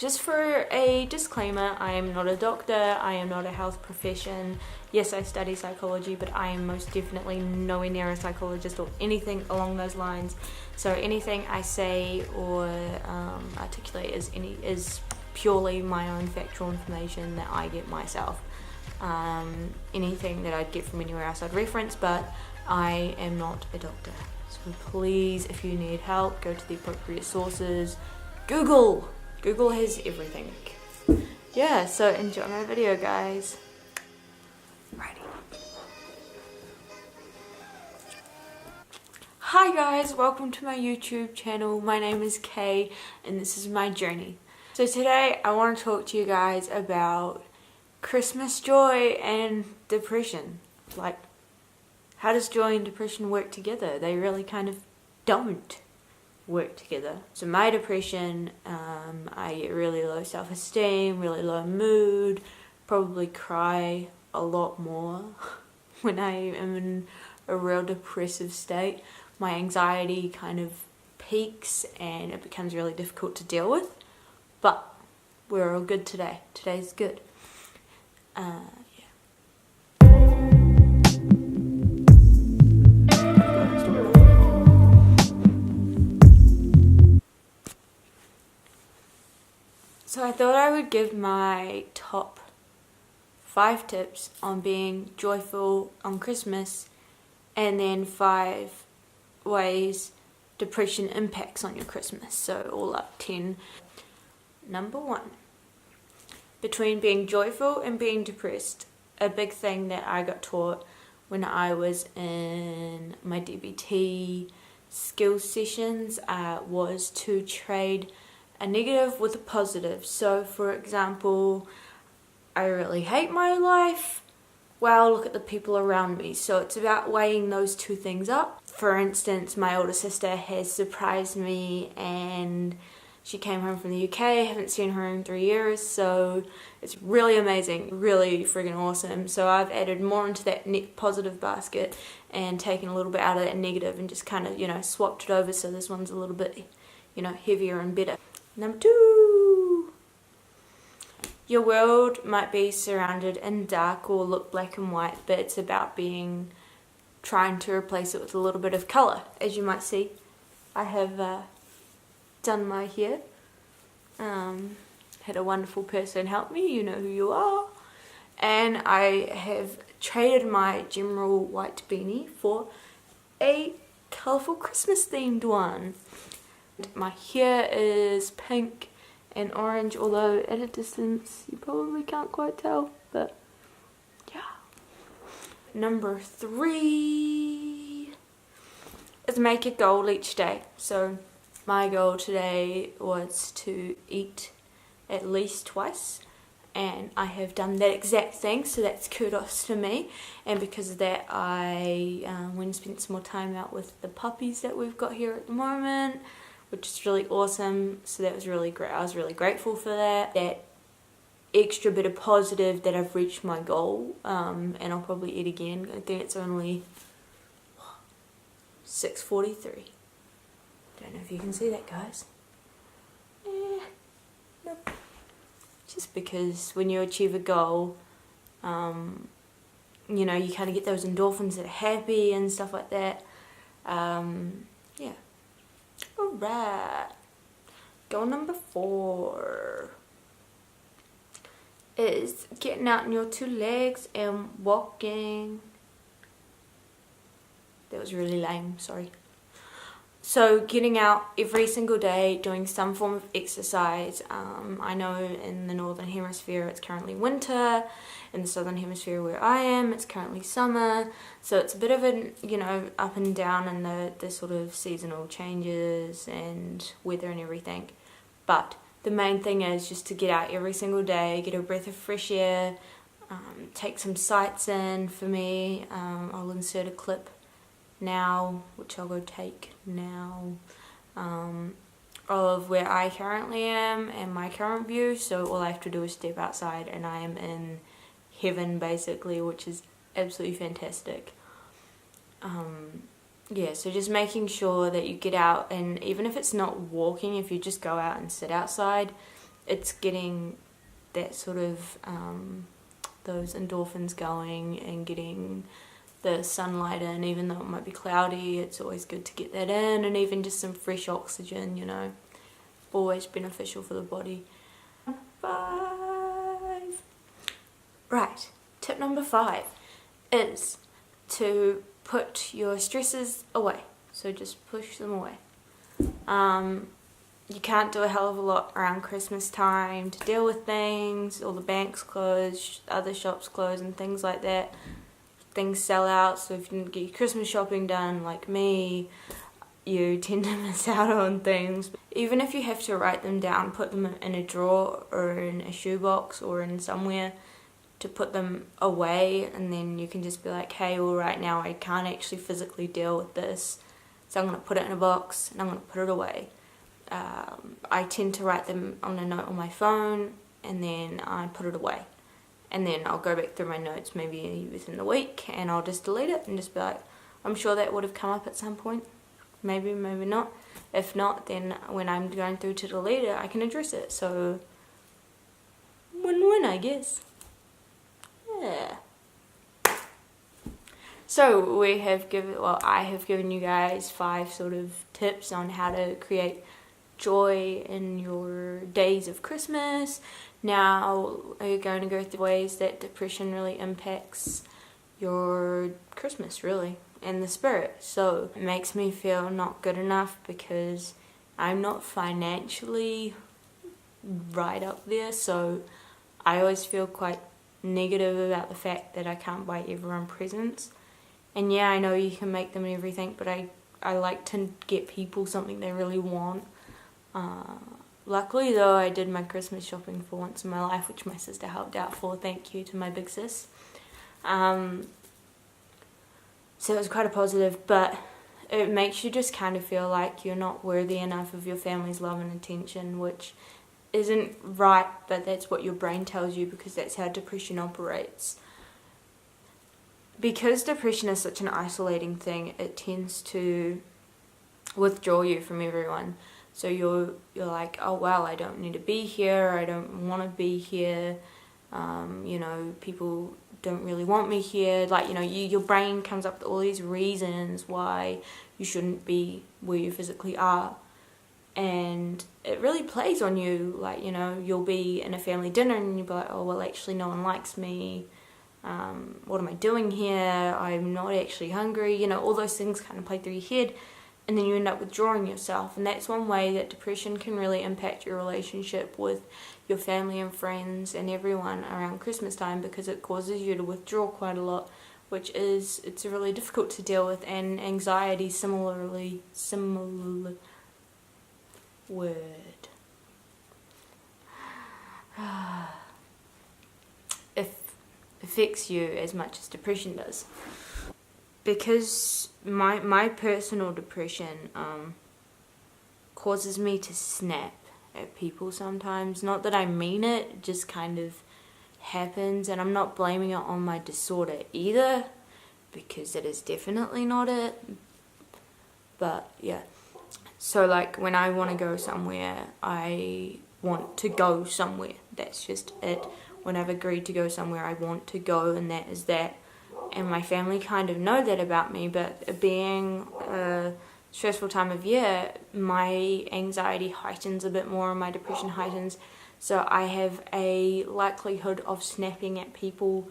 just for a disclaimer, I am not a doctor, I am not a health profession. Yes, I study psychology, but I am most definitely nowhere near a psychologist or anything along those lines. So anything I say or articulate is purely my own factual information that I get myself. Anything that I'd get from anywhere else I'd reference, but I am not a doctor. So please, if you need help, go to the appropriate sources. Google has everything. Yeah, so enjoy my video, guys. Righty. Hi guys, welcome to my YouTube channel. My name is Kay and this is my journey. So today I want to talk to you guys about Christmas joy and depression. Like, how does joy and depression work together? They really kind of don't work together. So my depression, I get really low self-esteem, really low mood, probably cry a lot more when I am in a real depressive state. My anxiety kind of peaks and it becomes really difficult to deal with. But we're all good today. Today's good. Yeah. So I thought I would give my top 5 tips on being joyful on Christmas, and then 5 ways depression impacts on your Christmas. So all up 10. Number 1. Between being joyful and being depressed, a big thing that I got taught when I was in my DBT skills sessions was to trade a negative with a positive. So for example, I really hate my life. Well, look at the people around me. So it's about weighing those two things up. For instance, my older sister has surprised me and she came home from the UK. I haven't seen her in 3 years, so it's really amazing, really friggin' awesome. So I've added more into that net positive basket and taken a little bit out of that negative and just kind of, swapped it over so this one's a little bit, heavier and better. Number 2. Your world might be surrounded in dark or look black and white, but it's about trying to replace it with a little bit of colour. As you might see, I have done my hair. Had a wonderful person help me, you know who you are. And I have traded my General white beanie for a colourful Christmas themed one. My hair is pink and orange, although at a distance you probably can't quite tell, but yeah. Number 3 is make a goal each day. So my goal today was to eat at least twice, and I have done that exact thing, so that's kudos to me. And because of that, I went and spent some more time out with the puppies that we've got here at the moment, which is really awesome. So that was really great. I was really grateful for that. That extra bit of positive that I've reached my goal, and I'll probably eat again. I think it's only 6:43. Don't know if you can see that, guys. Nope. Just because when you achieve a goal, you kind of get those endorphins that are happy and stuff like that. Yeah. Alright. Goal number 4 is getting out on your 2 legs and walking. That was really lame, sorry. So getting out every single day, doing some form of exercise. I know in the northern hemisphere it's currently winter. In the southern hemisphere where I am, it's currently summer. So it's a bit of an, up and down in the sort of seasonal changes and weather and everything. But the main thing is just to get out every single day, get a breath of fresh air, take some sights in. For me, I'll insert a clip now, which I'll go take now, of where I currently am and my current view. So all I have to do is step outside and I am in heaven basically, which is absolutely fantastic. Yeah, so just making sure that you get out, and even if it's not walking, if you just go out and sit outside, it's getting that sort of those endorphins going and getting the sunlight in. Even though it might be cloudy, it's always good to get that in, and even just some fresh oxygen, always beneficial for the body. 5. Right, tip number 5 is to put your stresses away. So just push them away. You can't do a hell of a lot around Christmas time to deal with things. All the banks close, other shops close and things like that. Things sell out, so if you didn't get your Christmas shopping done like me, you tend to miss out on things. Even if you have to write them down, put them in a drawer or in a shoebox or in somewhere to put them away, and then you can just be like, hey, well, right now I can't actually physically deal with this, so I'm going to put it in a box and I'm going to put it away. I tend to write them on a note on my phone, and then I put it away. And then I'll go back through my notes maybe within the week, and I'll just delete it and just be like, I'm sure that would have come up at some point. Maybe, maybe not. If not, then when I'm going through to delete it, I can address it. So, win-win, I guess. Yeah. So I have given you guys 5 sort of tips on how to create joy in your days of Christmas. Now we're going to go through ways that depression really impacts your Christmas, really, and the spirit. So it makes me feel not good enough because I'm not financially right up there, so I always feel quite negative about the fact that I can't buy everyone presents. And yeah, I know you can make them and everything, but I like to get people something they really want. Luckily though, I did my Christmas shopping for once in my life, which my sister helped out for. Thank you to my big sis. So it was quite a positive, but it makes you just kind of feel like you're not worthy enough of your family's love and attention, which isn't right, but that's what your brain tells you because that's how depression operates. Because depression is such an isolating thing, it tends to withdraw you from everyone. So you're like, oh well, I don't need to be here, I don't want to be here, people don't really want me here. Like, your brain comes up with all these reasons why you shouldn't be where you physically are. And it really plays on you. Like, you'll be in a family dinner and you'll be like, oh well, actually no one likes me. What am I doing here? I'm not actually hungry. All those things kind of play through your head, and then you end up withdrawing yourself. And that's one way that depression can really impact your relationship with your family and friends and everyone around Christmas time, because it causes you to withdraw quite a lot, it's really difficult to deal with. And anxiety similar word. Affects you as much as depression does. Because my personal depression causes me to snap at people sometimes. Not that I mean it, it just kind of happens, and I'm not blaming it on my disorder either, because it is definitely not it. But yeah, so like when I want to go somewhere, I want to go somewhere. That's just it. When I've agreed to go somewhere, I want to go, and that is that. And my family kind of know that about me, but being a stressful time of year, my anxiety heightens a bit more and my depression heightens. So I have a likelihood of snapping at people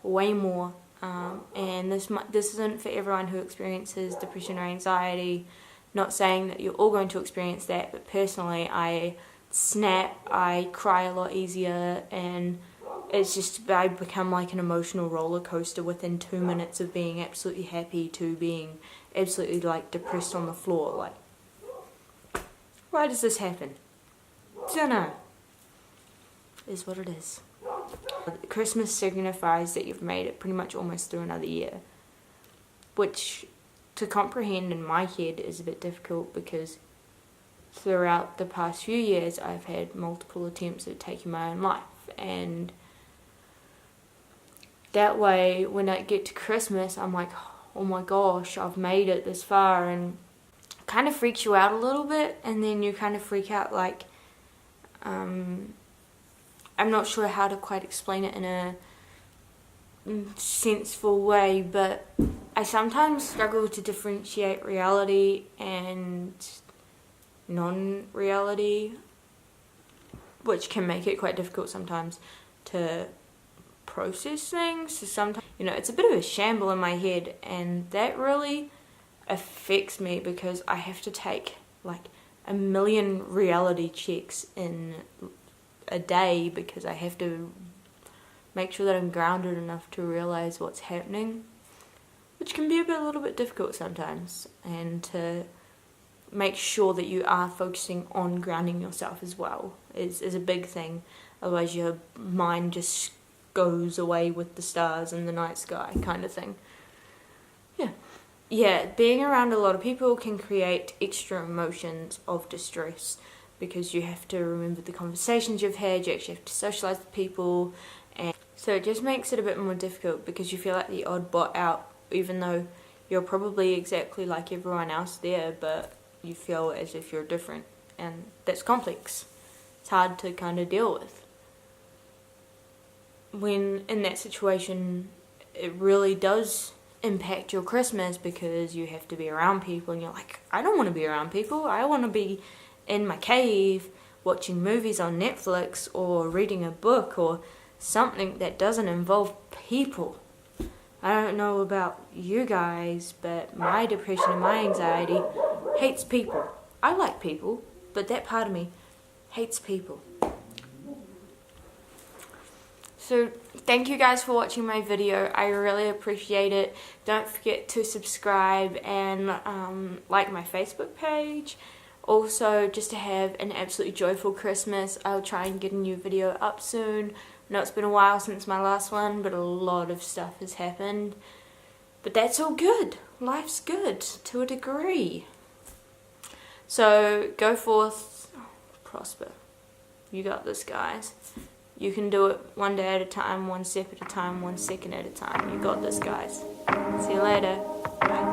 way more. And this isn't for everyone who experiences depression or anxiety. Not saying that you're all going to experience that, but personally I snap, I cry a lot easier, and it's just, I become like an emotional roller coaster within 2 minutes of being absolutely happy to being absolutely like depressed on the floor. Like, why does this happen? Don't know. Is what it is. Christmas signifies that you've made it pretty much almost through another year, which to comprehend in my head is a bit difficult, because throughout the past few years I've had multiple attempts at taking my own life, and that way when I get to Christmas I'm like, oh my gosh, I've made it this far, and it kind of freaks you out a little bit, and then you kind of freak out like, I'm not sure how to quite explain it in a sensible way, but I sometimes struggle to differentiate reality and non-reality, which can make it quite difficult sometimes to process things. So sometimes, it's a bit of a shamble in my head, and that really affects me because I have to take like a million reality checks in a day because I have to make sure that I'm grounded enough to realize what's happening, which can be a little bit difficult sometimes, and to make sure that you are focusing on grounding yourself as well is a big thing. Otherwise your mind just goes away with the stars and the night sky kind of thing. Yeah, being around a lot of people can create extra emotions of distress because you have to remember the conversations you've had, you actually have to socialise with people, and so it just makes it a bit more difficult because you feel like the odd bot out, even though you're probably exactly like everyone else there, but you feel as if you're different, and that's complex. It's hard to kind of deal with. When in that situation, it really does impact your Christmas because you have to be around people and you're like, I don't want to be around people. I want to be in my cave watching movies on Netflix or reading a book or something that doesn't involve people. I don't know about you guys, but my depression and my anxiety hates people. I like people, but that part of me hates people. So thank you guys for watching my video. I really appreciate it. Don't forget to subscribe and like my Facebook page. Also, just to have an absolutely joyful Christmas. I'll try and get a new video up soon. I know it's been a while since my last one, but a lot of stuff has happened. But that's all good. Life's good to a degree. So go forth, prosper. You got this, guys. You can do it one day at a time, one step at a time, 1 second at a time. You got this, guys. See you later. Bye.